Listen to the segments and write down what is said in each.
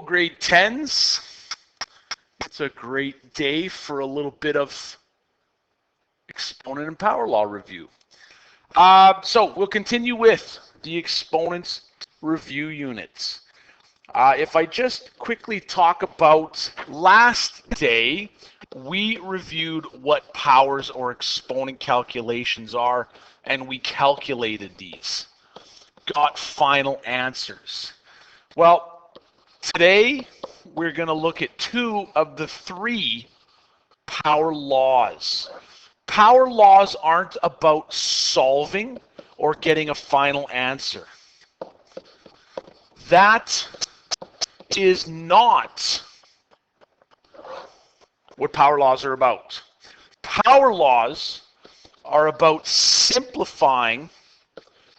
grade 10s. It's a great day for a little bit of exponent and power law review. So we'll continue with the exponents review units. If I just quickly talk about last day, we reviewed what powers or exponent calculations are, and we calculated these. Got final answers. Well, today we're going to look at 2 of the 3 power laws. Power laws aren't about solving or getting a final answer. That is not what power laws are about. Power laws are about simplifying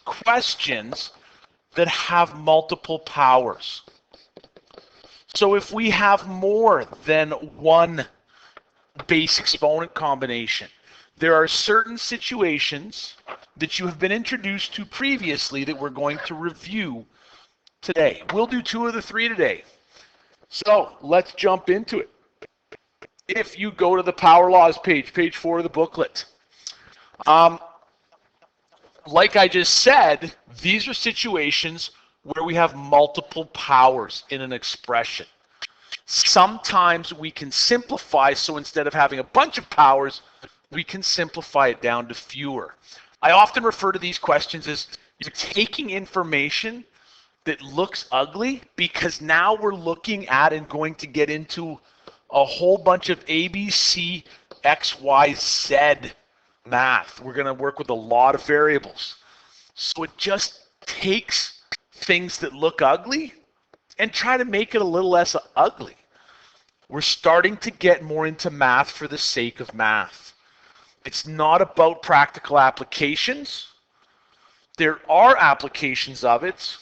questions that have multiple powers. So if we have more than one base exponent combination, there are certain situations that you have been introduced to previously that we're going to review today. We'll do 2 of the 3 today. So let's jump into it. If you go to the power laws page, page 4 of the booklet, like I just said, these are situations where we have multiple powers in an expression. Sometimes we can simplify, so instead of having a bunch of powers, we can simplify it down to fewer. I often refer to these questions as you're taking information that looks ugly, because now we're looking at and going to get into a whole bunch of A, B, C, X, Y, Z math. We're going to work with a lot of variables. So it just takes things that look ugly and try to make it a little less ugly. We're starting to get more into math for the sake of math. It's not about practical applications. There are applications of it,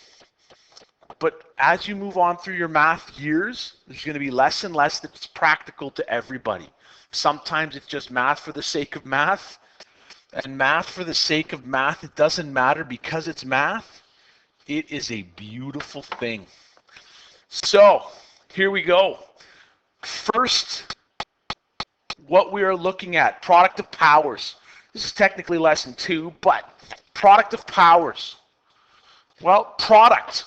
but as you move on through your math years, there's going to be less and less that's practical to everybody. Sometimes it's just math for the sake of math, and math for the sake of math, it doesn't matter because it's math. It is a beautiful thing. So here we go. First, what we are looking at, product of powers. This is technically lesson 2, but product of powers. Well, product,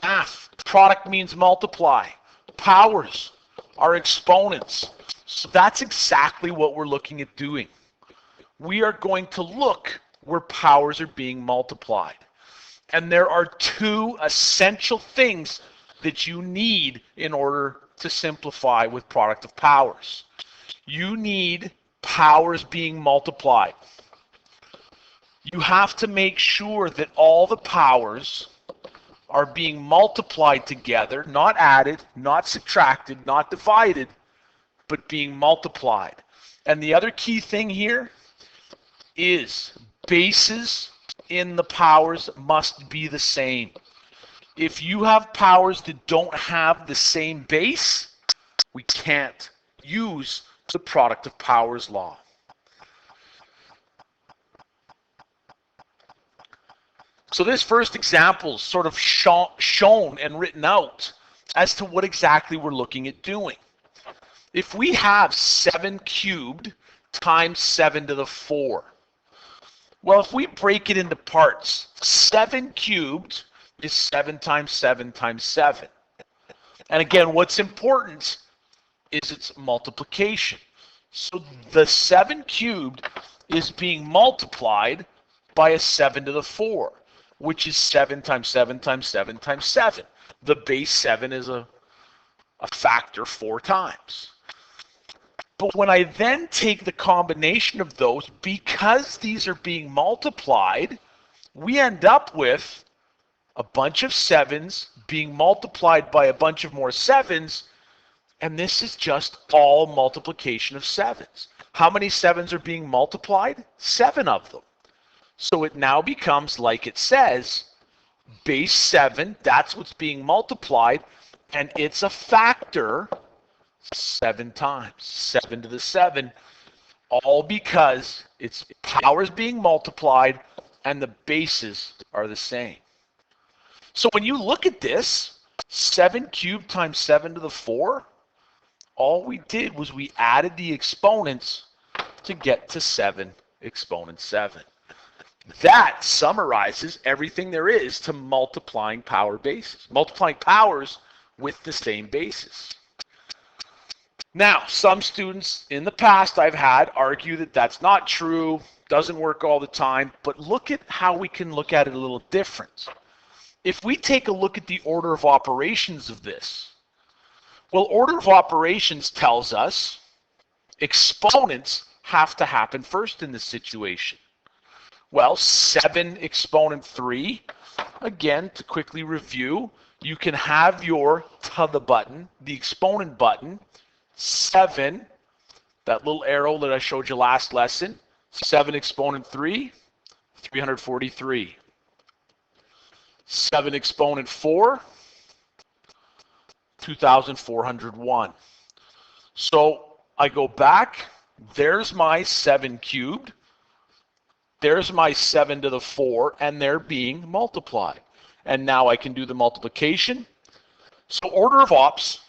math, product means multiply. Powers are exponents. So that's exactly what we're looking at doing. We are going to look where powers are being multiplied. And there are 2 essential things that you need in order to simplify with product of powers. You need powers being multiplied. You have to make sure that all the powers are being multiplied together, not added, not subtracted, not divided, but being multiplied. And the other key thing here is bases in the powers must be the same. If you have powers that don't have the same base, we can't use the product of powers law. So this first example is sort of shown and written out as to what exactly we're looking at doing. If we have 7 cubed times 7 to the 4, well, if we break it into parts, 7 cubed is 7 times 7 times 7. And again, what's important is its multiplication. So the 7 cubed is being multiplied by a 7 to the 4, which is 7 times 7 times 7 times 7. The base 7 is a factor 4 times. But when I then take the combination of those, because these are being multiplied, we end up with a bunch of 7s being multiplied by a bunch of more 7s, and this is just all multiplication of 7s. How many 7s are being multiplied? 7 of them. So it now becomes, like it says, base 7, that's what's being multiplied, and it's a factor 7 times, 7 to the 7, all because its powers being multiplied and the bases are the same. So when you look at this, 7 cubed times 7 to the 4, all we did was we added the exponents to get to 7 exponent 7. That summarizes everything there is to multiplying power bases, multiplying powers with the same basis. Now, some students in the past I've had argue that that's not true, doesn't work all the time, but look at how we can look at it a little different. If we take a look at the order of operations of this, well, order of operations tells us exponents have to happen first in this situation. Well, 7 exponent 3, again, to quickly review, you can have your to the button, the exponent button, 7, that little arrow that I showed you last lesson, 7 exponent 3, 343. 7 exponent 4, 2,401. So I go back, there's my 7 cubed, there's my 7 to the 4, and they're being multiplied. And now I can do the multiplication. So order of ops,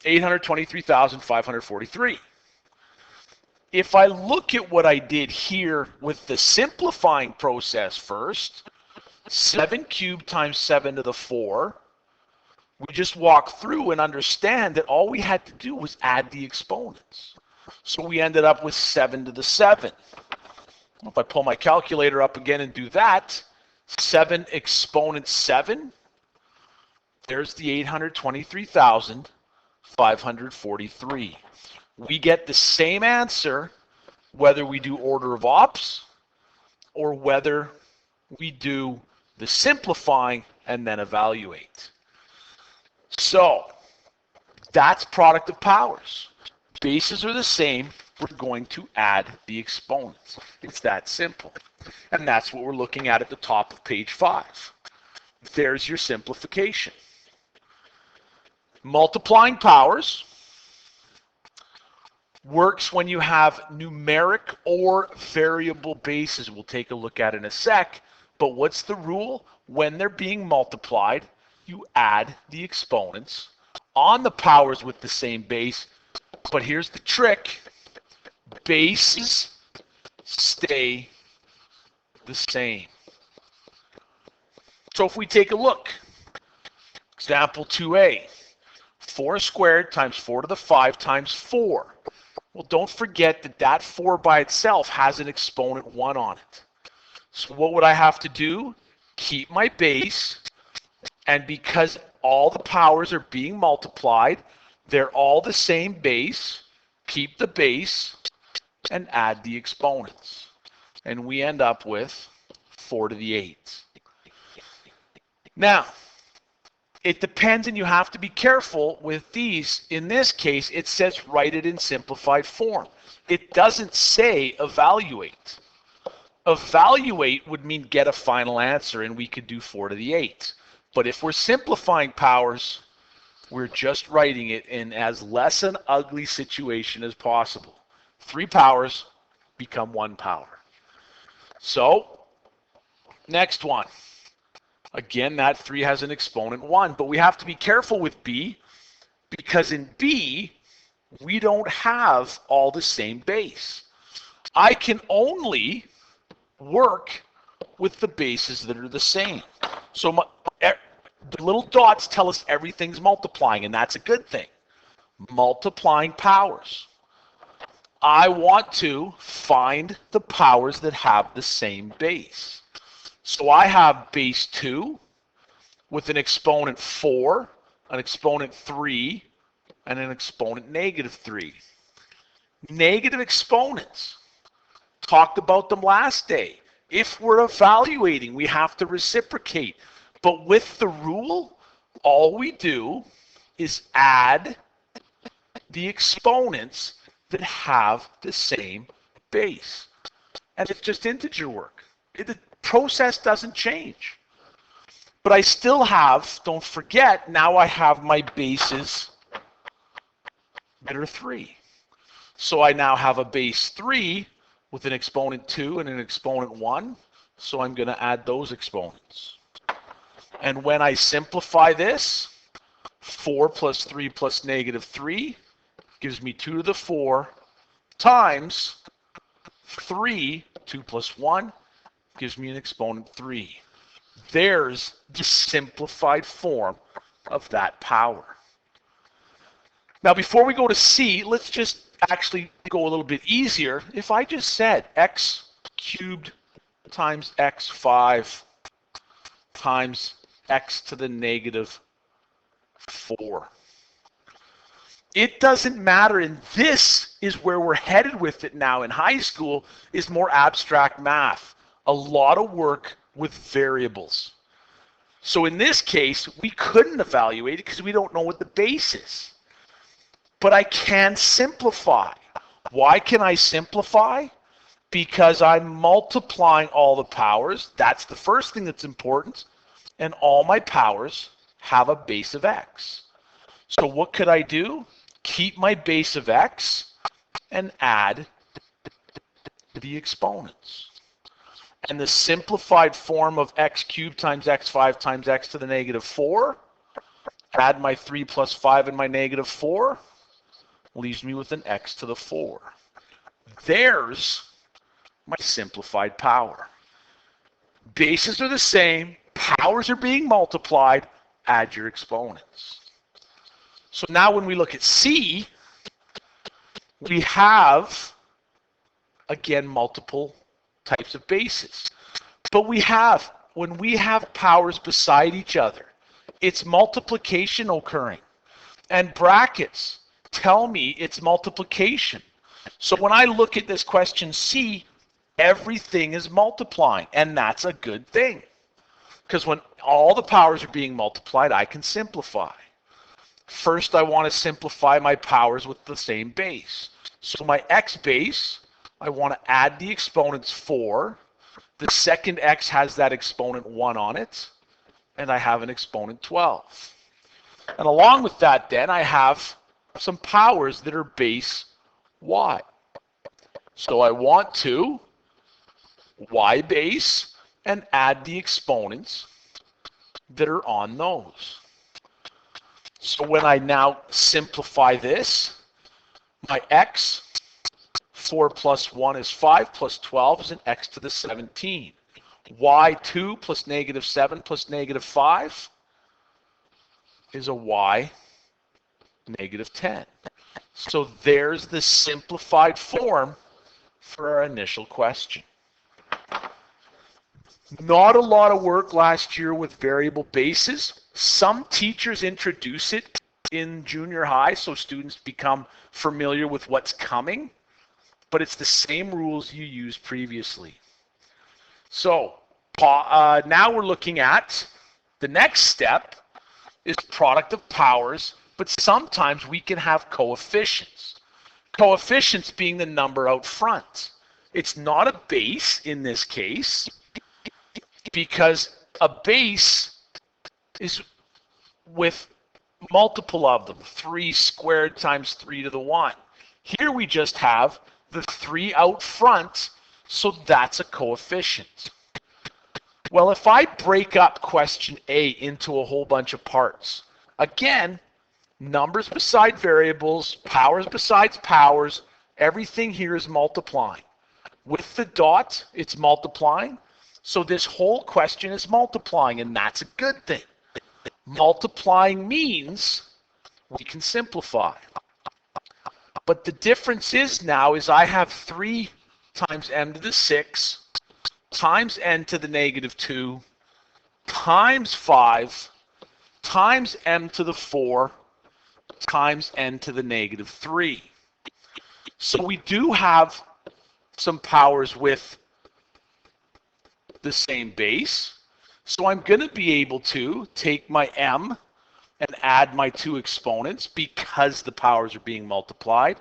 823,543. If I look at what I did here with the simplifying process first, 7 cubed times 7 to the 4, we just walk through and understand that all we had to do was add the exponents. So we ended up with 7 to the 7. If I pull my calculator up again and do that, 7 exponent 7, there's the 823,543. We get the same answer whether we do order of ops or whether we do the simplifying and then evaluate. So that's product of powers. Bases are the same. We're going to add the exponents. It's that simple. And that's what we're looking at the top of page 5. There's your simplification. Multiplying powers works when you have numeric or variable bases. We'll take a look at it in a sec. But what's the rule? When they're being multiplied, you add the exponents on the powers with the same base. But here's the trick. Bases stay the same. So if we take a look, example 2a, 4 squared times 4 to the 5 times 4. Well, don't forget that that 4 by itself has an exponent 1 on it. So what would I have to do? Keep my base, and because all the powers are being multiplied, they're all the same base, keep the base, and add the exponents. And we end up with 4 to the 8. Now, it depends, and you have to be careful with these. In this case, it says write it in simplified form. It doesn't say evaluate. Evaluate would mean get a final answer, and we could do 4 to the 8. But if we're simplifying powers, we're just writing it in as less an ugly situation as possible. 3 powers become 1 power. So, next one. Again, that 3 has an exponent 1, but we have to be careful with B, because in B, we don't have all the same base. I can only work with the bases that are the same. So the little dots tell us everything's multiplying, and that's a good thing. Multiplying powers. I want to find the powers that have the same base. So I have base 2 with an exponent 4, an exponent 3, and an exponent -3. Negative exponents. Talked about them last day. If we're evaluating, we have to reciprocate. But with the rule, all we do is add the exponents that have the same base. And it's just integer work. The process doesn't change. But I still have, don't forget, now I have my bases that are 3. So I now have a base 3 with an exponent 2 and an exponent 1. So I'm going to add those exponents. And when I simplify this, 4 plus 3 plus negative 3 gives me 2 to the 4 times 3, 2 plus 1 gives me an exponent 3. There's the simplified form of that power. Now, before we go to C, let's just actually go a little bit easier. If I just said x cubed times x5 times x to the negative 4. It doesn't matter, and this is where we're headed with it now in high school, is more abstract math. A lot of work with variables. So in this case, we couldn't evaluate it because we don't know what the base is. But I can simplify. Why can I simplify? Because I'm multiplying all the powers. That's the first thing that's important. And all my powers have a base of x. So what could I do? Keep my base of x and add the exponents. And the simplified form of x cubed times x5 times x to the negative 4, add my 3 plus 5 and my negative 4, leaves me with an x to the 4. There's my simplified power. Bases are the same, powers are being multiplied, add your exponents. So now when we look at C, we have, again, multiple types of bases. But when we have powers beside each other, it's multiplication occurring. And brackets tell me it's multiplication. So when I look at this question C, everything is multiplying, and that's a good thing. Because when all the powers are being multiplied, I can simplify. First, I want to simplify my powers with the same base. So my x base, I want to add the exponents 4. The second x has that exponent 1 on it, and I have an exponent 12. And along with that, then, I have some powers that are base y. So I want to y base and add the exponents that are on those. So when I now simplify this, my x, 4 plus 1 is 5 plus 12 is an x to the 17. y2 plus negative 7 plus negative 5 is a y negative 10. So there's the simplified form for our initial question. Not a lot of work last year with variable bases. Some teachers introduce it in junior high so students become familiar with what's coming, but it's the same rules you used previously. So now we're looking at the next step is product of powers, but sometimes we can have coefficients. Coefficients being the number out front. It's not a base in this case, because a base is with multiple of them, 3 squared times 3 to the 1. Here we just have the 3 out front, so that's a coefficient. Well, if I break up question A into a whole bunch of parts, again, numbers beside variables, powers besides powers, everything here is multiplying. With the dot, it's multiplying. So this whole question is multiplying, and that's a good thing. Multiplying means we can simplify. But the difference is now is I have 3 times m to the 6 times n to the negative 2 times 5 times m to the 4 times n to the negative 3. So we do have some powers with the same base. So I'm going to be able to take my m and add my 2 exponents because the powers are being multiplied.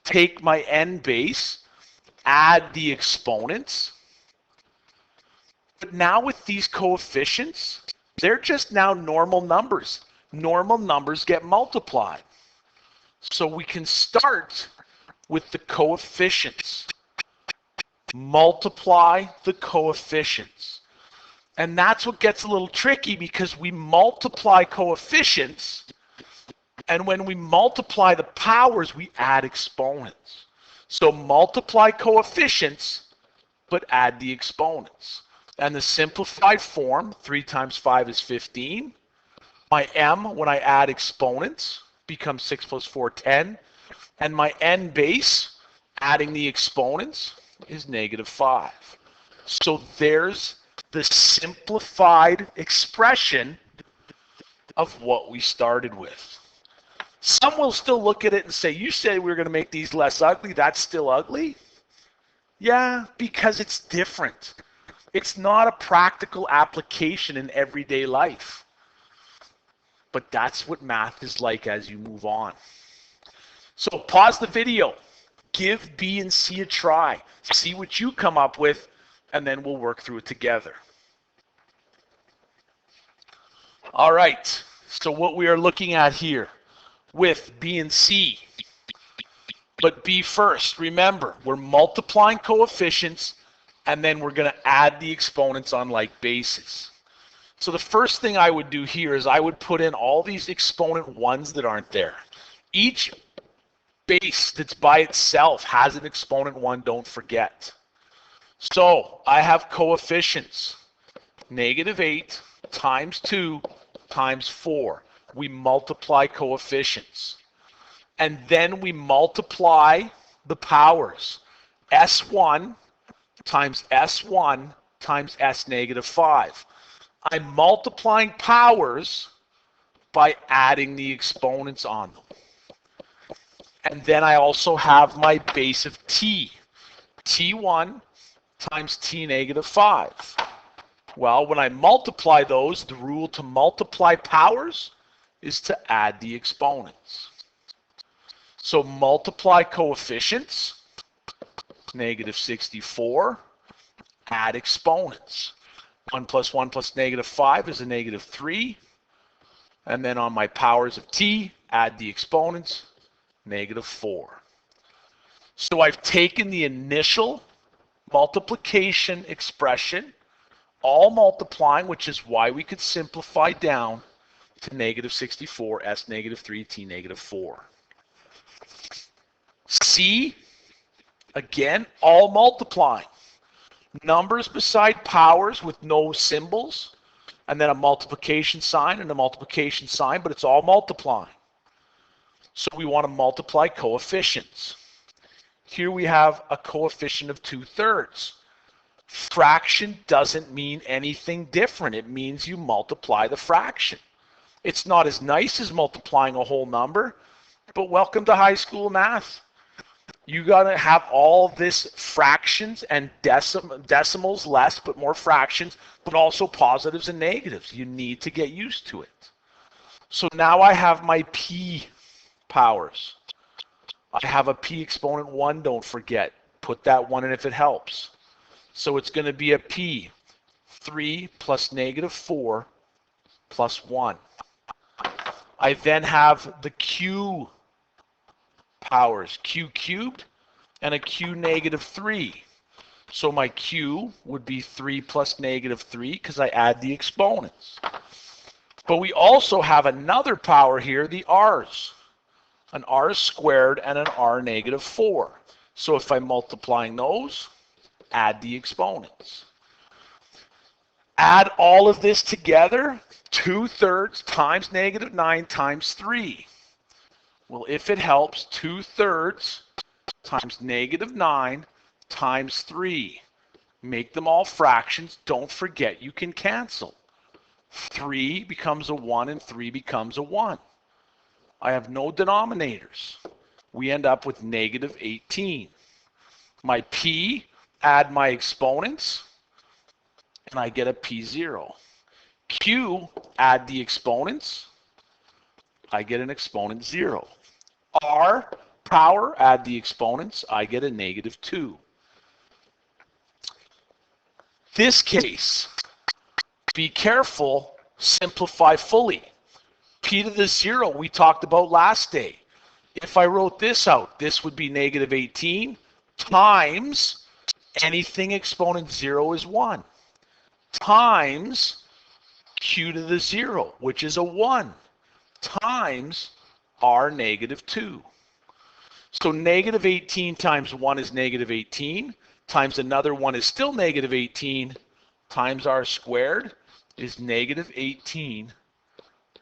Take my n base, add the exponents. But now with these coefficients, they're just now normal numbers. Normal numbers get multiplied. So we can start with the coefficients. Multiply the coefficients. And that's what gets a little tricky because we multiply coefficients, And when we multiply the powers, we add exponents. So multiply coefficients, but add the exponents. And the simplified form, 3 times 5 is 15. My m, when I add exponents, becomes 6 plus 4, 10. And my n base, adding the exponents, is negative 5. So there's the simplified expression of what we started with. Some will still look at it and say, you said we were going to make these less ugly. That's still ugly? Yeah, because it's different. It's not a practical application in everyday life. But that's what math is like as you move on. So pause the video. Give B and C a try. See what you come up with, and then we'll work through it together. All right, so what we are looking at here with B and C, but B first. Remember, we're multiplying coefficients, and then we're going to add the exponents on like bases. So the first thing I would do here is I would put in all these exponent ones that aren't there. Each base that's by itself has an exponent 1, don't forget. So I have coefficients, negative 8 times 2 times 4. We multiply coefficients. And then we multiply the powers. S1 times S1 times S negative 5. I'm multiplying powers by adding the exponents on them. And then I also have my base of t. T1 times T negative 5. Well, when I multiply those, the rule to multiply powers is to add the exponents. So multiply coefficients, negative 64, add exponents. 1 plus 1 plus negative 5 is a negative 3. And then on my powers of t, add the exponents, negative 4. So I've taken the initial multiplication expression, all multiplying, which is why we could simplify down to negative 64, S negative 3, T negative 4. C, again, all multiplying. Numbers beside powers with no symbols, and then a multiplication sign and a multiplication sign, but it's all multiplying. So we want to multiply coefficients. Here we have a coefficient of 2/3. Fraction doesn't mean anything different. It means you multiply the fraction. It's not as nice as multiplying a whole number, but welcome to high school math. You got to have all this fractions and decimals, less but more fractions, but also positives and negatives. You need to get used to it. So now I have my p powers. I have a p exponent 1, don't forget. Put that 1 in if it helps. So it's going to be a p, 3 plus negative 4 plus 1. I then have the q powers, q cubed and a q negative 3. So my q would be 3 plus negative 3 because I add the exponents. But we also have another power here, the r's. An r squared and an r negative 4. So if I'm multiplying those, add the exponents. Add all of this together, 2/3 times negative 9 times 3. Well, if it helps, 2/3 times negative 9 times 3. Make them all fractions. Don't forget you can cancel. 3 becomes a 1 and 3 becomes a 1. I have no denominators. We end up with negative 18. My p, add my exponents, and I get a p0. Q, add the exponents, I get an exponent 0. R, power, add the exponents, I get a negative 2. This case, be careful, simplify fully. P to the 0 we talked about last day. If I wrote this out, this would be negative 18 times anything exponent 0 is 1 times q to the 0, which is a 1, times are negative 2. So negative 18 times 1 is negative 18, times another 1 is still negative 18, times r squared is negative 18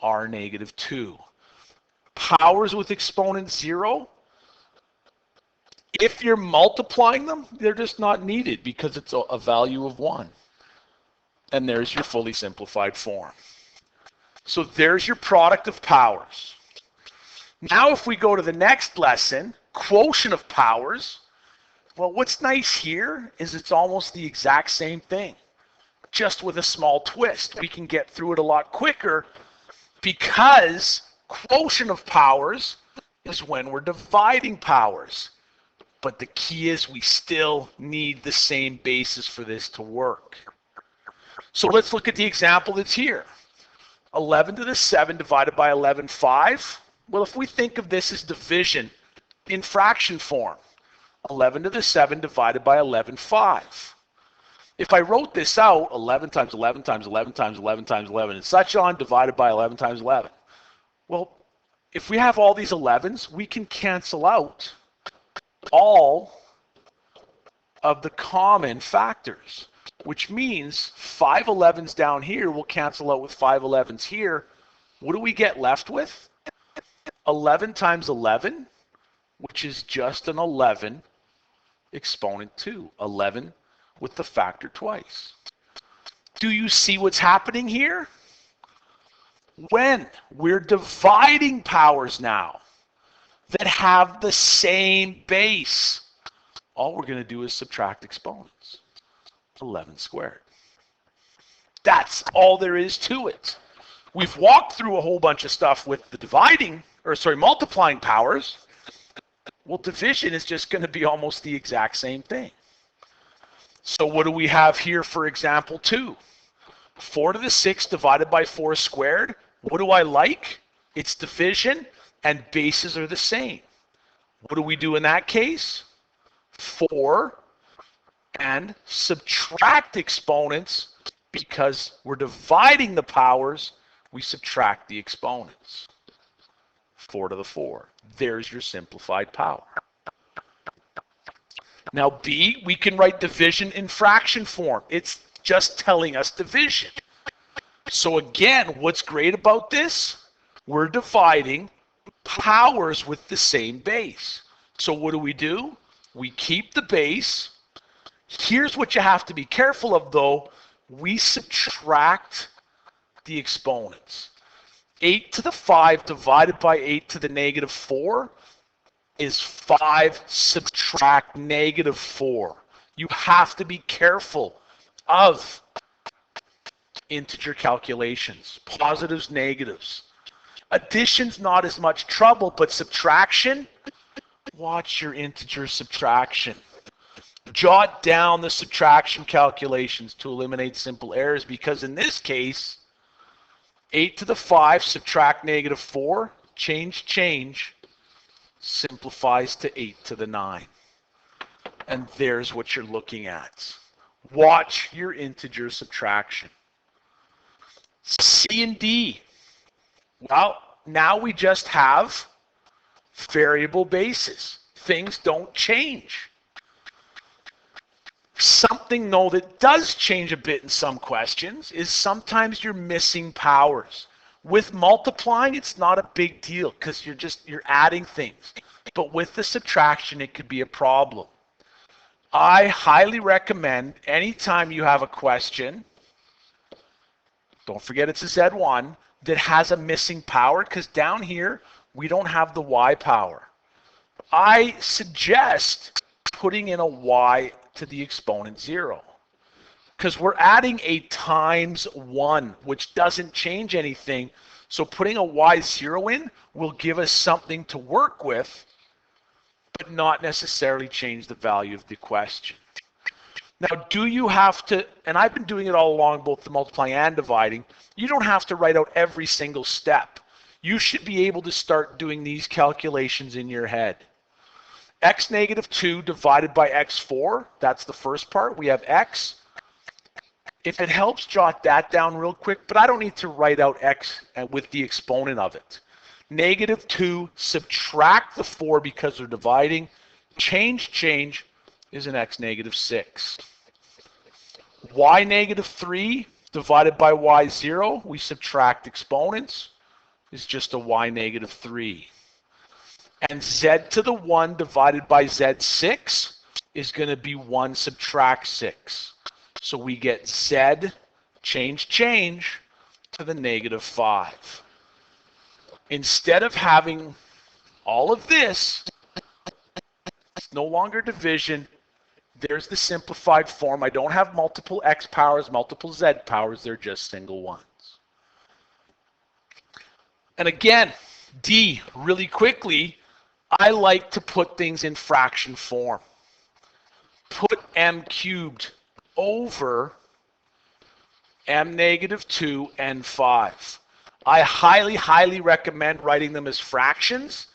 r negative 2. Powers with exponent 0, if you're multiplying them, they're just not needed because it's a value of 1. And there's your fully simplified form. So there's your product of powers. Now if we go to the next lesson, quotient of powers, well, what's nice here is it's almost the exact same thing, just with a small twist. We can get through it a lot quicker because quotient of powers is when we're dividing powers. But the key is we still need the same basis for this to work. So let's look at the example that's here. 11 to the 7 divided by 11/5. Well, if we think of this as division in fraction form, 11 to the 7 divided by 11/5. If I wrote this out, 11 times 11 times 11 times 11 times 11 and such on divided by 11 times 11. Well, if we have all these 11s, we can cancel out all of the common factors, which means 5 11s down here will cancel out with 5 11s here. What do we get left with? 11 times 11, which is just an 11 exponent 2. 11 with the factor twice. Do you see what's happening here? When we're dividing powers now that have the same base, all we're going to do is subtract exponents. 11 squared. That's all there is to it. We've walked through a whole bunch of stuff with the multiplying powers. Well, division is just going to be almost the exact same thing. So what do we have here for example 2? 4 to the 6 divided by 4 squared. What do I like? It's division and bases are the same. What do we do in that case? 4 and subtract exponents because we're dividing the powers, we subtract the exponents. 4 to the 4. There's your simplified power. Now B, we can write division in fraction form. It's just telling us division. So again, what's great about this? We're dividing powers with the same base. So what do? We keep the base. Here's what you have to be careful of though. We subtract the exponents. 8 to the 5 divided by 8 to the negative 4 is 5 subtract negative 4. You have to be careful of integer calculations, positives, negatives. Addition's not as much trouble, but subtraction, watch your integer subtraction. Jot down the subtraction calculations to eliminate simple errors because in this case, 8 to the 5 subtract negative 4, change, simplifies to 8 to the 9. And there's what you're looking at. Watch your integer subtraction. C and D. Well, now we just have variable bases. Things don't change. Something, though, that does change a bit in some questions is sometimes you're missing powers. With multiplying, it's not a big deal because you're adding things. But with the subtraction, it could be a problem. I highly recommend anytime you have a question, don't forget it's a Z1, that has a missing power because down here, we don't have the Y power. I suggest putting in a Y to the exponent 0 because we're adding a times 1, which doesn't change anything. So putting a Y0 in will give us something to work with, but not necessarily change the value of the question. Now, do you have to, and I've been doing it all along, both the multiplying and dividing, you don't have to write out every single step. You should be able to start doing these calculations in your head. X negative 2 divided by x4, that's the first part. We have x. If it helps, jot that down real quick, but I don't need to write out x with the exponent of it. Negative 2, subtract the 4 because they're dividing. Change is an x negative 6. Y negative 3 divided by y 0, we subtract exponents, is just a y negative 3. And z to the 1 divided by z6 is going to be 1 subtract 6. So we get z, change, to the negative 5. Instead of having all of this, it's no longer division. There's the simplified form. I don't have multiple x powers, multiple z powers. They're just single ones. And again, D, really quickly, I like to put things in fraction form. Put m cubed over m negative 2 and 5. I highly recommend writing them as fractions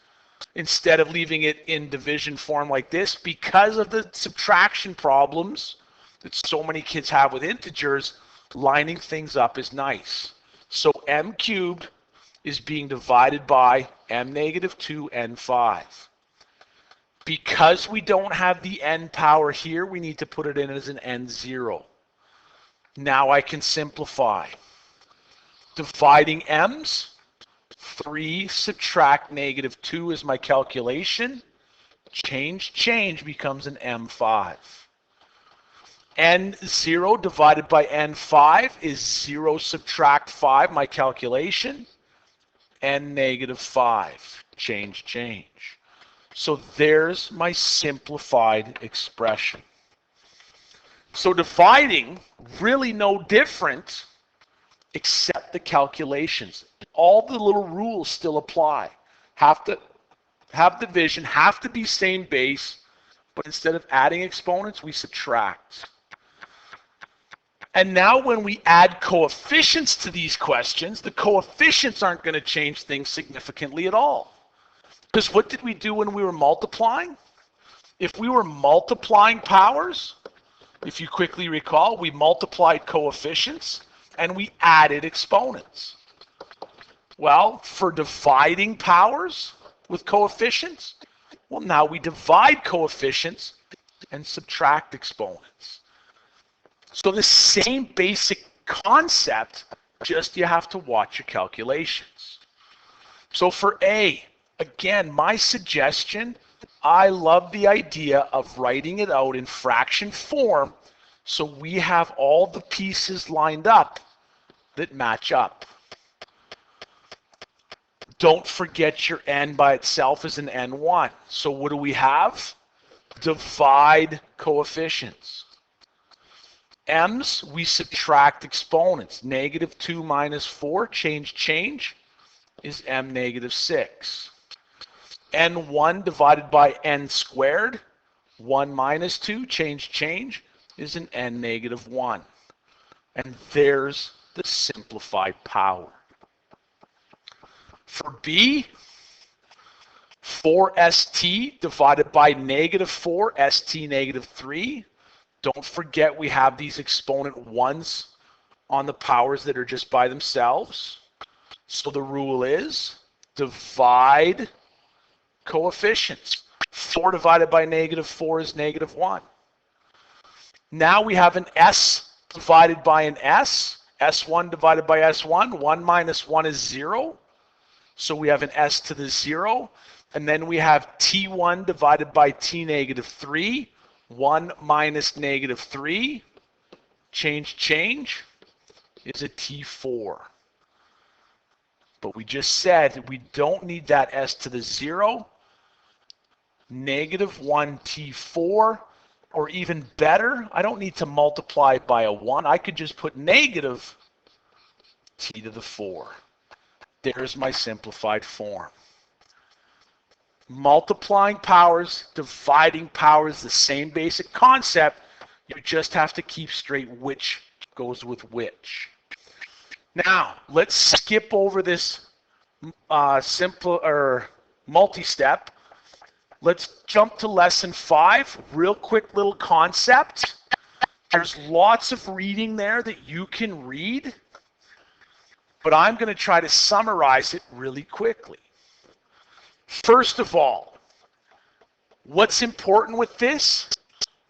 instead of leaving it in division form like this because of the subtraction problems that so many kids have with integers. Lining things up is nice. So m cubed is being divided by m negative 2 and 5. Because we don't have the n power here, we need to put it in as an n0. Now I can simplify. Dividing m's, 3 subtract negative 2 is my calculation. Change becomes an m5. n0 divided by n5 is 0 subtract 5, my calculation. n negative 5, change. So there's my simplified expression. So dividing, really no different except the calculations. All the little rules still apply. Have to have division, have to be same base, but instead of adding exponents, we subtract. And now when we add coefficients to these questions, the coefficients aren't going to change things significantly at all. Because what did we do when we were multiplying? If we were multiplying powers, if you quickly recall, we multiplied coefficients and we added exponents. Well, for dividing powers with coefficients, well, now we divide coefficients and subtract exponents. So the same basic concept, just you have to watch your calculations. So for A, again, my suggestion, I love the idea of writing it out in fraction form so we have all the pieces lined up that match up. Don't forget your n by itself is an n1. So what do we have? Divide coefficients. M's, we subtract exponents. Negative 2 minus 4, change, is m negative 6. n1 divided by n squared, 1 minus 2, change, is an n negative 1. And there's the simplified power. For B, 4st divided by negative 4, st negative 3. Don't forget we have these exponent 1s on the powers that are just by themselves. So the rule is divide coefficients. 4 divided by negative 4 is negative 1. Now we have an s divided by an s. s1 divided by s1. 1 minus 1 is 0. So we have an s to the 0. And then we have t1 divided by t negative 3. 1 minus negative 3. Change is a t4. But we just said we don't need that s to the 0. Negative 1 t4, or even better, I don't need to multiply by a 1. I could just put negative t to the 4. There's my simplified form. Multiplying powers, dividing powers, the same basic concept. You just have to keep straight which goes with which. Now, let's skip over this multi-step. Let's jump to lesson 5. Real quick little concept. There's lots of reading there that you can read, but I'm going to try to summarize it really quickly. First of all, what's important with this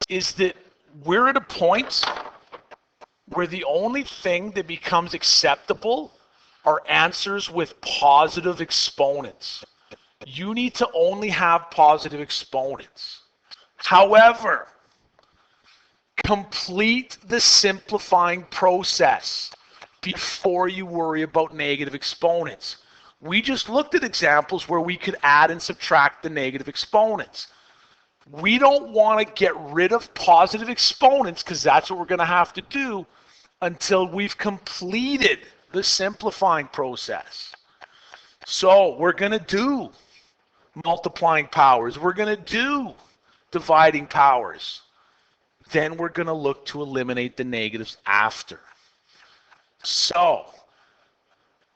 is that we're at a point where the only thing that becomes acceptable are answers with positive exponents. You need to only have positive exponents. However, complete the simplifying process before you worry about negative exponents. We just looked at examples where we could add and subtract the negative exponents. We don't want to get rid of positive exponents because that's what we're going to have to do until we've completed the simplifying process. So we're going to do multiplying powers. We're going to do dividing powers. Then we're going to look to eliminate the negatives after. So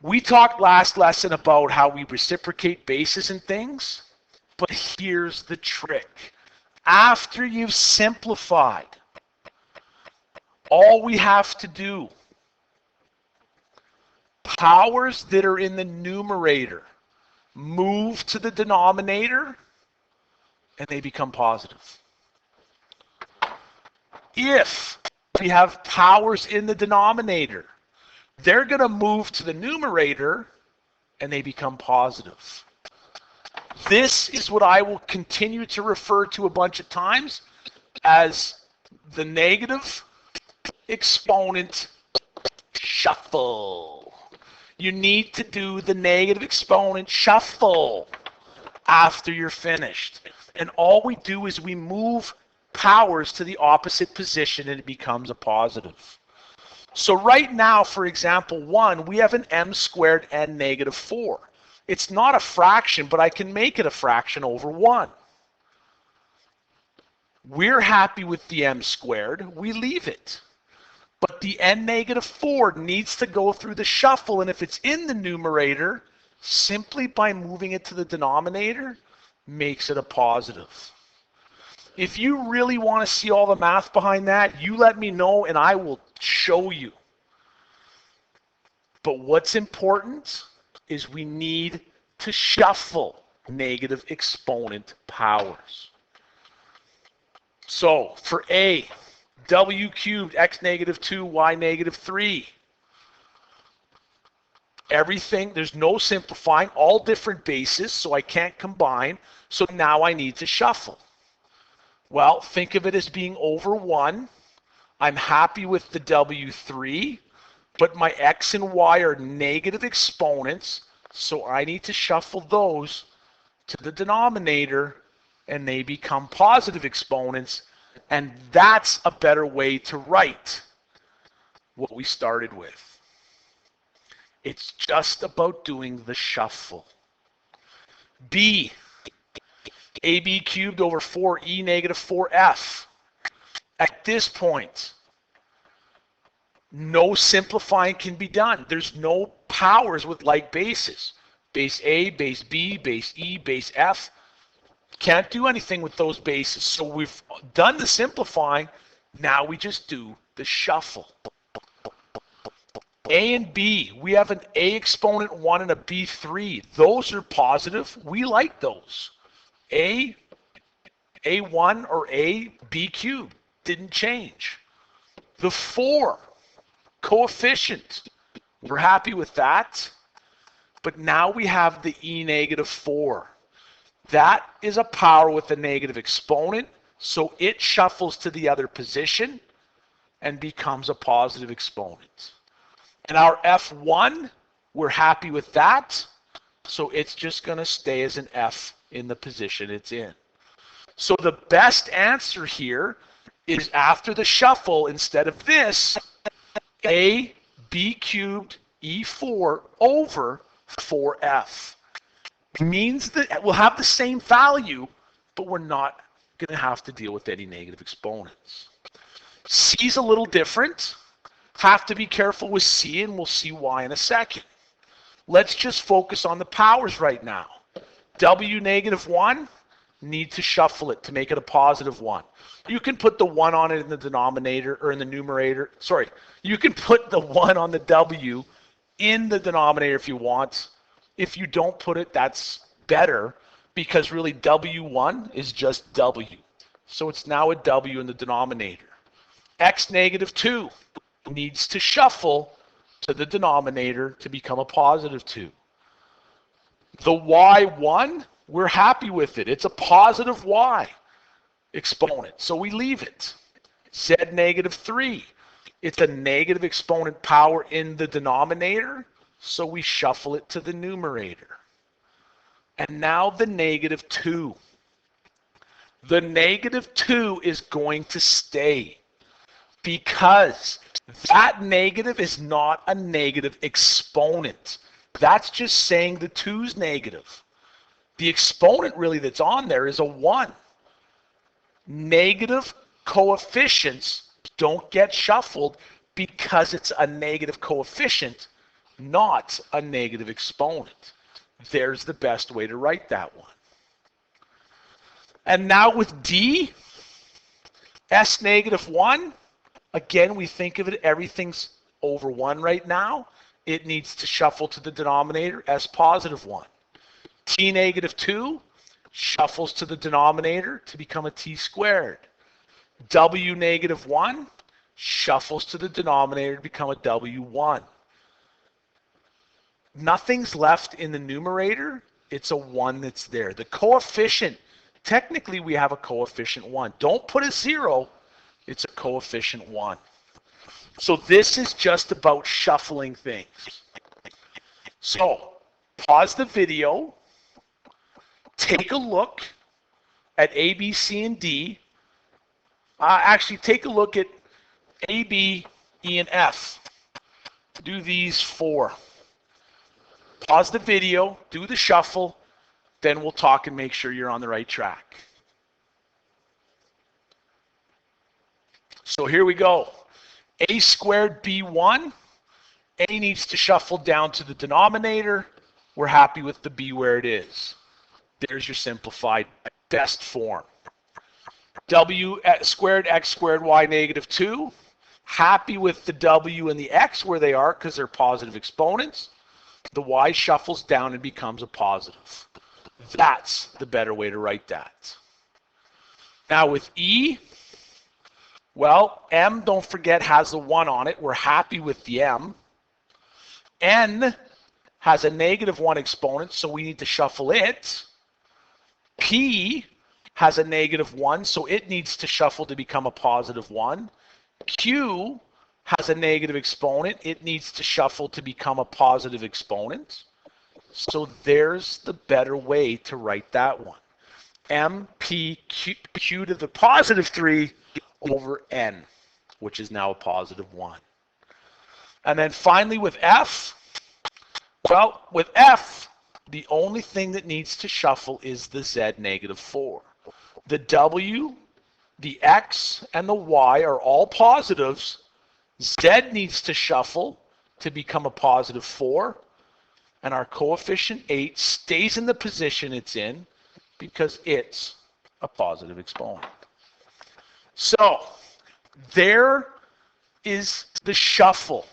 we talked last lesson about how we reciprocate bases and things, but here's the trick. After you've simplified, all we have to do, powers that are in the numerator move to the denominator and they become positive. If we have powers in the denominator, they're going to move to the numerator and they become positive. This is what I will continue to refer to a bunch of times as the negative exponent shuffle. You need to do the negative exponent shuffle after you're finished. And all we do is we move powers to the opposite position and it becomes a positive. So right now, for example 1, we have an m squared and negative 4. It's not a fraction, but I can make it a fraction over 1. We're happy with the m squared. We leave it. But the n negative 4 needs to go through the shuffle, and if it's in the numerator, simply by moving it to the denominator, makes it a positive. If you really want to see all the math behind that, you let me know and I will show you. But what's important is we need to shuffle negative exponent powers. So for A, w cubed x negative 2 y negative 3. Everything, there's no simplifying, all different bases, so I can't combine. So now I need to shuffle. Well, think of it as being over 1. I'm happy with the w3, but my x and y are negative exponents, so I need to shuffle those to the denominator, and they become positive exponents, and that's a better way to write what we started with. It's just about doing the shuffle. B, ab cubed over 4e negative 4f. At this point, no simplifying can be done. There's no powers with like bases. Base A, base B, base E, base F. Can't do anything with those bases. So we've done the simplifying. Now we just do the shuffle. A and B, we have an A exponent 1 and a B 3. Those are positive. We like those. A1 or A, B cubed didn't change. The 4 coefficient, we're happy with that. But now we have the E negative 4. That is a power with a negative exponent, so it shuffles to the other position and becomes a positive exponent. And our F1, we're happy with that, so it's just going to stay as an F in the position it's in. So the best answer here is after the shuffle, instead of this, A, B cubed, E4 over 4F. Means that we'll have the same value, but we're not going to have to deal with any negative exponents. C's a little different. Have to be careful with C, and we'll see why in a second. Let's just focus on the powers right now. W negative 1, need to shuffle it to make it a positive 1. You can put the 1 on it in the denominator or in the numerator. Sorry, you can put the 1 on the W in the denominator if you want. If you don't put it, that's better. because really W1 is just W. So it's now a W in the denominator. X negative 2 needs to shuffle to the denominator to become a positive 2. The Y1, we're happy with it. It's a positive Y exponent, so we leave it. Z negative 3, it's a negative exponent power in the denominator, so we shuffle it to the numerator. And now the negative 2. The negative 2 is going to stay because that negative is not a negative exponent. That's just saying the 2's negative. The exponent really that's on there is a 1. Negative coefficients don't get shuffled because it's a negative coefficient, not a negative exponent. There's the best way to write that one. And now with D, S negative 1, again, we think of it, everything's over 1 right now. It needs to shuffle to the denominator, S positive 1. T negative 2 shuffles to the denominator to become a T squared. W negative 1 shuffles to the denominator to become a W1. Nothing's left in the numerator. It's a 1 that's there. The coefficient, technically we have a coefficient 1. Don't put a 0. It's a coefficient 1. So this is just about shuffling things. So pause the video. Take a look at A, B, C, and D. Actually, take a look at A, B, E, and F. Do these 4. Pause the video, do the shuffle, then we'll talk and make sure you're on the right track. So here we go. A squared B1, A needs to shuffle down to the denominator. We're happy with the B where it is. There's your simplified best form. W squared X squared Y negative 2. Happy with the W and the X where they are because they're positive exponents. The Y shuffles down and becomes a positive. That's the better way to write that. Now with E, well, M, don't forget, has the 1 on it. We're happy with the M. N has a negative 1 exponent, so we need to shuffle it. P has a negative 1, so it needs to shuffle to become a positive 1. Q has a negative exponent. It needs to shuffle to become a positive exponent. So there's the better way to write that one. M, P, Q to the positive 3 over N, which is now a positive 1. And then finally with F, well, with F, the only thing that needs to shuffle is the Z negative 4. The W, the X, and the Y are all positives. Z needs to shuffle to become a positive 4. And our coefficient 8 stays in the position it's in because it's a positive exponent. So there is the shuffle.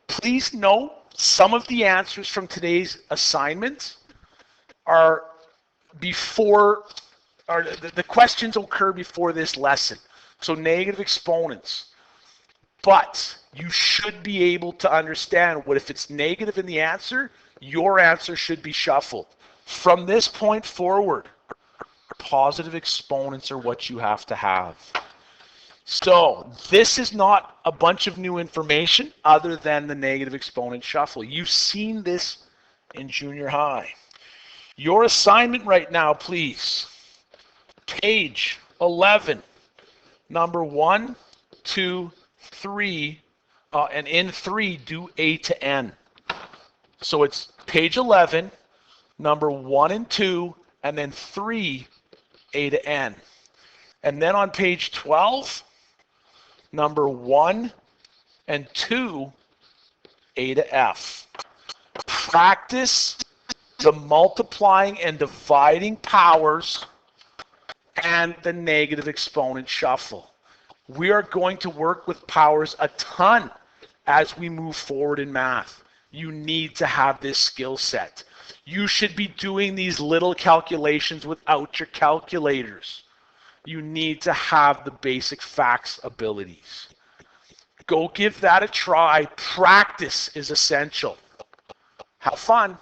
Please note some of the answers from today's assignment are before, or the questions occur before this lesson. So negative exponents. But you should be able to understand what if it's negative in the answer, your answer should be shuffled. From this point forward, positive exponents are what you have to have. So this is not a bunch of new information other than the negative exponent shuffle. You've seen this in junior high. Your assignment right now, please, page 11, number 1, 2, 3, and in 3, do A to N. So it's page 11, number 1 and 2, and then 3, A to N. And then on page 12, number 1 and 2, A to F. Practice the multiplying and dividing powers and the negative exponent shuffle. We are going to work with powers a ton as we move forward in math. You need to have this skill set. You should be doing these little calculations without your calculators. You need to have the basic facts abilities. Go give that a try. Practice is essential. Have fun.